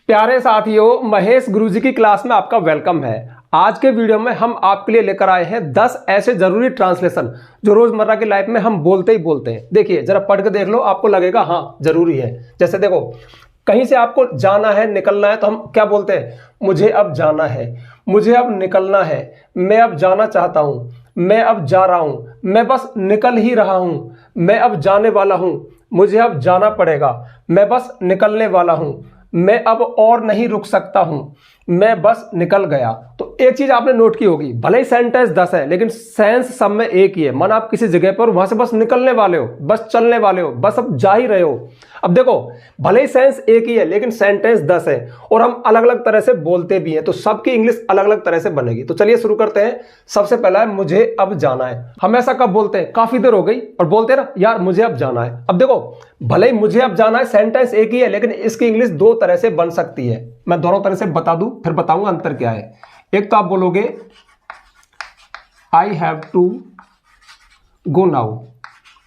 प्यारे साथियों, महेश गुरुजी की क्लास में आपका वेलकम है। आज के वीडियो में हम आपके लिए लेकर आए हैं 10 ऐसे जरूरी ट्रांसलेशन जो रोजमर्रा की लाइफ में हम बोलते ही बोलते हैं। देखिए जरा पढ़ के देख लो, आपको लगेगा हाँ जरूरी है। जैसे देखो, कहीं से आपको जाना है, निकलना है, तो हम क्या बोलते हैं? मुझे अब जाना है, मुझे अब निकलना है, मैं अब जाना चाहता हूं, मैं अब जा रहा हूं, मैं बस निकल ही रहा हूं, मैं अब जाने वाला हूं, मुझे अब जाना पड़ेगा, मैं बस निकलने वाला हूं, मैं अब और नहीं रुक सकता हूं, मैं बस निकल गया। तो एक चीज आपने नोट की होगी, भले ही सेंटेंस 10 है लेकिन सेंस सब में एक ही है। मन आप किसी जगह पर वहां से बस निकलने वाले हो, बस चलने वाले हो, बस अब जा ही रहे हो। अब देखो, भले ही सेंस एक ही है लेकिन सेंटेंस 10 है और हम अलग अलग तरह से बोलते भी हैं, तो सबकी इंग्लिश अलग अलग तरह से बनेगी। तो चलिए शुरू करते हैं। सबसे पहला है मुझे अब जाना है। हम ऐसा कब बोलते हैं? काफी देर हो गई और बोलते हैं ना यार मुझे अब जाना है। अब देखो, भले ही मुझे अब जाना है सेंटेंस एक ही है लेकिन इसकी इंग्लिश दो तरह से बन सकती है। मैं दोनों तरह से बता दूं, फिर बताऊंगा अंतर क्या है। एक तो आप बोलोगे I have to go now,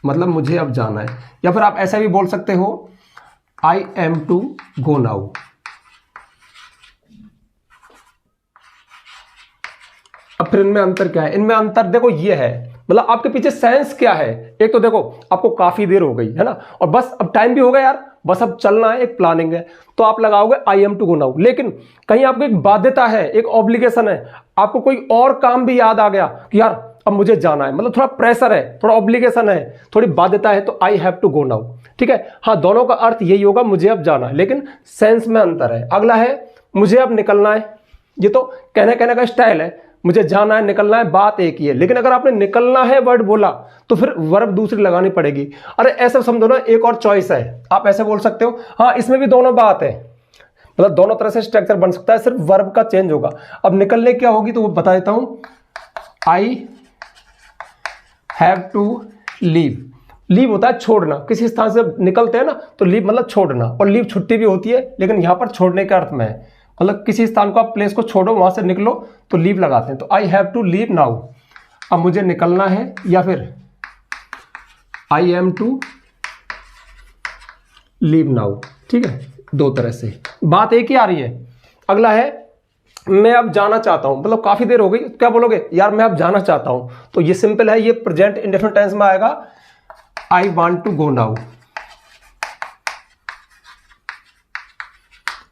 मतलब मुझे अब जाना है। या फिर आप ऐसा भी बोल सकते हो I am to go now. अब फिर इनमें अंतर क्या है? इनमें अंतर देखो ये है, मतलब आपके पीछे सेंस क्या है। एक तो देखो आपको काफी देर हो गई है ना, और बस अब टाइम भी हो गया यार, बस अब चलना है, एक प्लानिंग है, तो आप लगाओगे I am to go now. लेकिन कहीं आपको एक बाध्यता है, एक ऑब्लिगेशन है, आपको कोई और काम भी याद आ गया कि यार अब मुझे जाना है, मतलब थोड़ा प्रेशर है, थोड़ा ऑब्लिगेशन है, थोड़ी बाध्यता है, तो I have to go now. ठीक है, हाँ दोनों का अर्थ यही होगा, मुझे अब जाना है, लेकिन सेंस में अंतर है। अगला है मुझे अब निकलना है। ये तो कहने का स्टाइल है, मुझे जाना है, निकलना है, बात एक ही है। लेकिन अगर आपने निकलना है वर्ड बोला तो फिर वर्ब दूसरी लगानी पड़ेगी। अरे ऐसा समझो ना, एक और चॉइस है, आप ऐसे बोल सकते हो हाँ इसमें भी दोनों बात है, मतलब दोनों तरह से स्ट्रक्चर बन सकता है, सिर्फ वर्ब का चेंज होगा। अब निकलने क्या होगी तो वो बता देता हूं, I have to leave. Leave होता है छोड़ना, किसी स्थान से निकलते हैं ना तो लीव मतलब छोड़ना, और लीव छुट्टी भी होती है लेकिन यहां पर छोड़ने के अर्थ में है, मतलब किसी स्थान को आप प्लेस को छोड़ो, वहां से निकलो तो लीव लगाते हैं। तो I have to leave now, अब मुझे निकलना है, या फिर I am to leave now. ठीक है, दो तरह से बात एक ही आ रही है। अगला है मैं अब जाना चाहता हूं, मतलब काफी देर हो गई, क्या बोलोगे? यार मैं अब जाना चाहता हूं। तो ये सिंपल है, ये प्रेजेंट इंडेफिनिट टेंस में आएगा, I want to go now.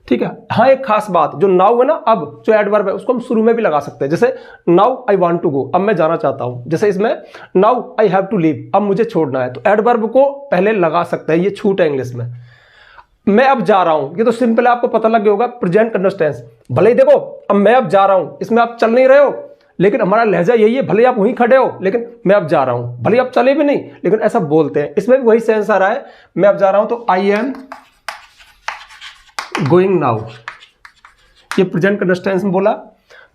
ठीक है, हाँ एक खास बात, जो नाउ है ना, अब जो एडवर्ब है उसको हम शुरू में भी लगा सकते हैं। जैसे now I want to go, अब मैं जाना चाहता हूं। जैसे इसमें now I have to leave, अब मुझे छोड़ना है, तो एडवर्ब को पहले लगा सकते हैं, ये छूट है इंग्लिश में। मैं अब जा रहा हूं, ये तो सिंपल है, आपको पता लग गया होगा, प्रेजेंट कंटिन्यूअस टेंस। भले ही देखो अब मैं अब जा रहा हूं, इसमें आप चल नहीं रहे हो लेकिन हमारा लहजा यही है, भले आप वहीं खड़े हो लेकिन मैं अब जा रहा हूं, भले आप चले भी नहीं लेकिन ऐसा बोलते हैं। इसमें भी वही सेंस आ रहा है, मैं अब जा रहा हूं, तो आई एम गोइंग नाउ, ये प्रेजेंट कंटिन्यूअस टेंस में बोला।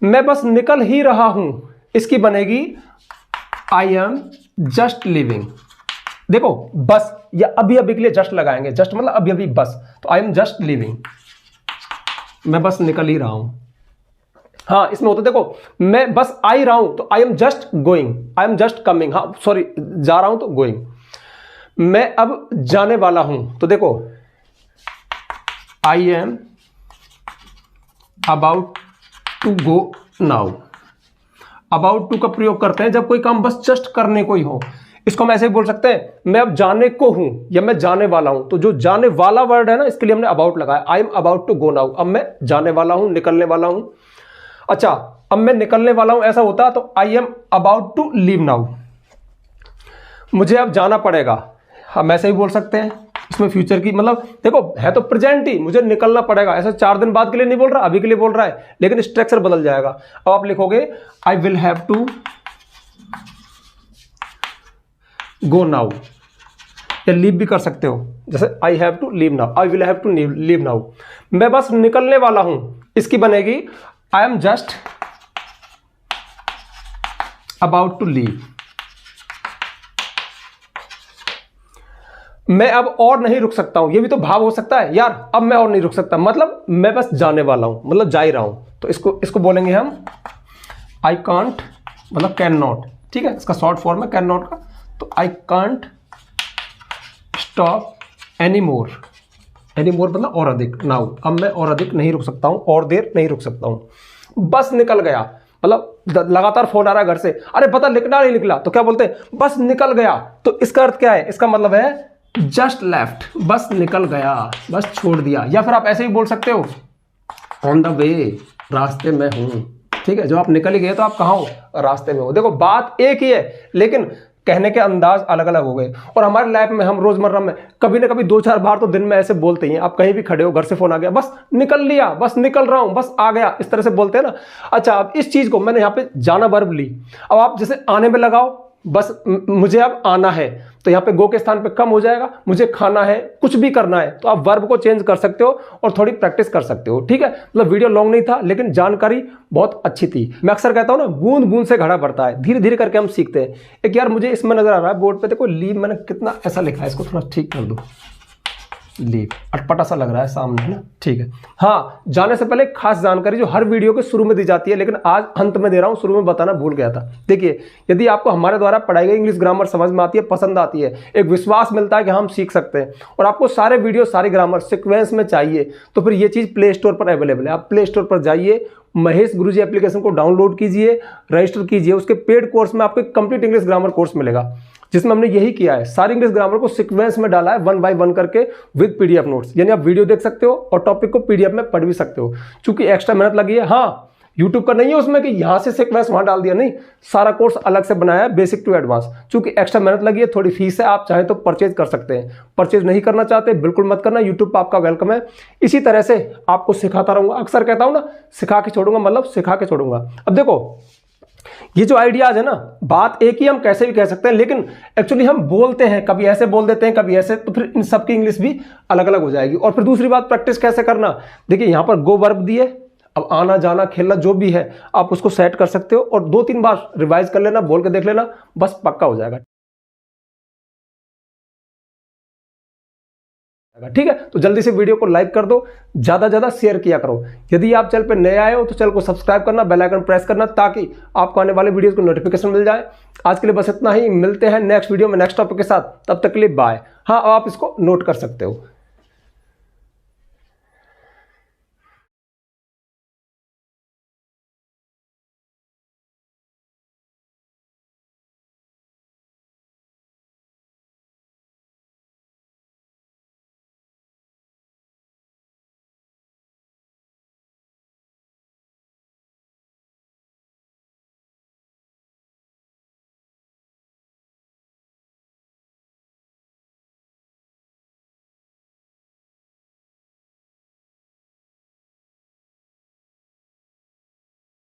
मैं बस निकल ही रहा हूं, इसकी बनेगी आई एम जस्ट लिविंग। देखो बस या अभी अभी के लिए जस्ट लगाएंगे, जस्ट मतलब अभी अभी, बस, तो आई एम जस्ट लिविंग, मैं बस निकल ही रहा हूं। हाँ इसमें होता देखो, मैं बस आ ही रहा हूं तो I am just going, I am just coming, हाँ सॉरी जा रहा हूं तो गोइंग। मैं अब जाने वाला हूं, तो देखो I am about to go now. About to का प्रयोग करते हैं जब कोई काम बस जस्ट करने को ही हो। इसको हम ऐसे भी बोल सकते हैं, मैं अब जाने को हूं या मैं जाने वाला हूं। तो जो जाने वाला वर्ड है ना, इसके लिए हमने अबाउट लगाया, I am about to go now, अब मैं जाने वाला हूं, निकलने वाला हूं। अच्छा, अब मैं निकलने वाला हूं ऐसा होता तो I am about to leave now, मुझे अब जाना पड़ेगा, हम ऐसे ही बोल सकते हैं। इसमें फ्यूचर की, मतलब देखो है तो प्रेजेंट ही, मुझे निकलना पड़ेगा, ऐसा 4 दिन बाद के लिए नहीं बोल रहा, अभी के लिए बोल रहा है, लेकिन स्ट्रक्चर बदल जाएगा। अब आप लिखोगे I will have to go now, या लीव भी कर सकते हो, जैसे I have to leave now, I will have to leave now. मैं बस निकलने वाला हूं, इसकी बनेगी I am just about to leave. मैं अब और नहीं रुक सकता हूं, ये भी तो भाव हो सकता है, यार अब मैं और नहीं रुक सकता, मतलब मैं बस जाने वाला हूं, मतलब जा ही रहा हूं। तो इसको बोलेंगे हम आई कांट, मतलब कैन नॉट। ठीक है, इसका शॉर्ट फॉर्म है कैन नॉट का, तो I can't stop any more, any more मतलब और अधिक, नाउ अब मैं और अधिक नहीं रुक सकता हूं, और देर नहीं रुक सकता हूं, बस निकल गया। मतलब लगातार फोन आ रहा है घर से, अरे पता लिखना नहीं निकला, तो क्या बोलते हैं, बस निकल गया। तो इसका अर्थ क्या है, इसका मतलब है जस्ट लेफ्ट, बस निकल गया, बस छोड़ दिया। या फिर आप ऐसे ही बोल सकते हो ऑन द वे, रास्ते में हूं। ठीक है, जब आप निकल ही गए तो आप कहां हो, रास्ते में हो। देखो बात एक ही है लेकिन कहने के अंदाज अलग अलग हो गए। और हमारे लाइफ में हम रोजमर्रा में कभी ना कभी 2-4 बार तो दिन में ऐसे बोलते ही हैं। आप कहीं भी खड़े हो, घर से फोन आ गया, बस निकल लिया, बस निकल रहा हूं, बस आ गया, इस तरह से बोलते हैं ना। अच्छा, अब इस चीज को मैंने यहां पे जाना वर्ब ली, अब आप जैसे आने में लगाओ, बस मुझे अब आना है, तो यहाँ पे गो के स्थान पे कम हो जाएगा, मुझे खाना है, कुछ भी करना है, तो आप वर्ब को चेंज कर सकते हो और थोड़ी प्रैक्टिस कर सकते हो। ठीक है, मतलब वीडियो लॉन्ग नहीं था लेकिन जानकारी बहुत अच्छी थी। मैं अक्सर कहता हूं ना, बूंद बूंद से घड़ा भरता है, धीरे धीरे करके हम सीखते हैं। एक यार मुझे इसमें नजर आ रहा है बोर्ड पे, देखो लीव मैंने कितना ऐसा लिखा है, इसको थोड़ा ठीक कर दो, लीव अटपटा सा लग रहा है सामने, है ना। ठीक है, हाँ, जाने से पहले खास जानकारी जो हर वीडियो के शुरू में दी जाती है, लेकिन आज अंत में दे रहा हूं, शुरू में बताना भूल गया था। देखिए, यदि आपको हमारे द्वारा पढ़ाई गई इंग्लिश ग्रामर समझ में आती है, पसंद आती है, एक विश्वास मिलता है कि हम सीख सकते हैं, और आपको सारे वीडियो सारी ग्रामर सीक्वेंस में चाहिए, तो फिर ये चीज प्ले स्टोर पर अवेलेबल है। आप प्ले स्टोर पर जाइए, महेश गुरुजी एप्लीकेशन को डाउनलोड कीजिए, रजिस्टर कीजिए। उसके पेड कोर्स में आपको कंप्लीट इंग्लिश ग्रामर कोर्स मिलेगा, जिसमें हमने यही किया है, सारी इंग्लिश ग्रामर को सीक्वेंस में डाला है 1 by 1 करके विद पीडीएफ नोट्स। यानी आप वीडियो देख सकते हो और टॉपिक को पीडीएफ में पढ़ भी सकते हो। चूंकि एक्स्ट्रा मेहनत लगी है, हाँ, यूट्यूब का नहीं है उसमें कि यहां से सीक्वेंस वहां डाल दिया, नहीं, सारा कोर्स अलग से बनाया है, बेसिक टू एडवांस। चूंकि एक्स्ट्रा मेहनत लगी है, थोड़ी फीस है, आप चाहें तो परचेज कर सकते हैं। परचेज नहीं करना चाहते बिल्कुल मत करना, यूट्यूब पर आपका वेलकम है। इसी तरह से आपको सिखाता रहूंगा, अक्सर कहता हूं ना, सिखा के छोड़ूंगा मतलब सिखा के छोड़ूंगा। अब देखो, ये जो आइडियाज है ना, बात एक ही, हम कैसे भी कह सकते हैं, लेकिन एक्चुअली हम बोलते हैं, कभी ऐसे बोल देते हैं, कभी ऐसे, तो फिर इन सब की इंग्लिश भी अलग अलग हो जाएगी। और फिर दूसरी बात, प्रैक्टिस कैसे करना, देखिए यहां पर गो वर्ब दिए, अब आना जाना खेलना जो भी है आप उसको सेट कर सकते हो, और 2-3 बार रिवाइज कर लेना, बोल के देख लेना, बस पक्का हो जाएगा। ठीक है, तो जल्दी से वीडियो को लाइक कर दो, ज्यादा ज्यादा शेयर किया करो। यदि आप चैनल पे नए आए हो तो चैनल को सब्सक्राइब करना, बेल आइकन प्रेस करना, ताकि आपको आने वाले वीडियोस को नोटिफिकेशन मिल जाए। आज के लिए बस इतना ही, मिलते हैं नेक्स्ट वीडियो में नेक्स्ट टॉपिक के साथ, तब तक के लिए बाय। हाँ, आप इसको नोट कर सकते हो।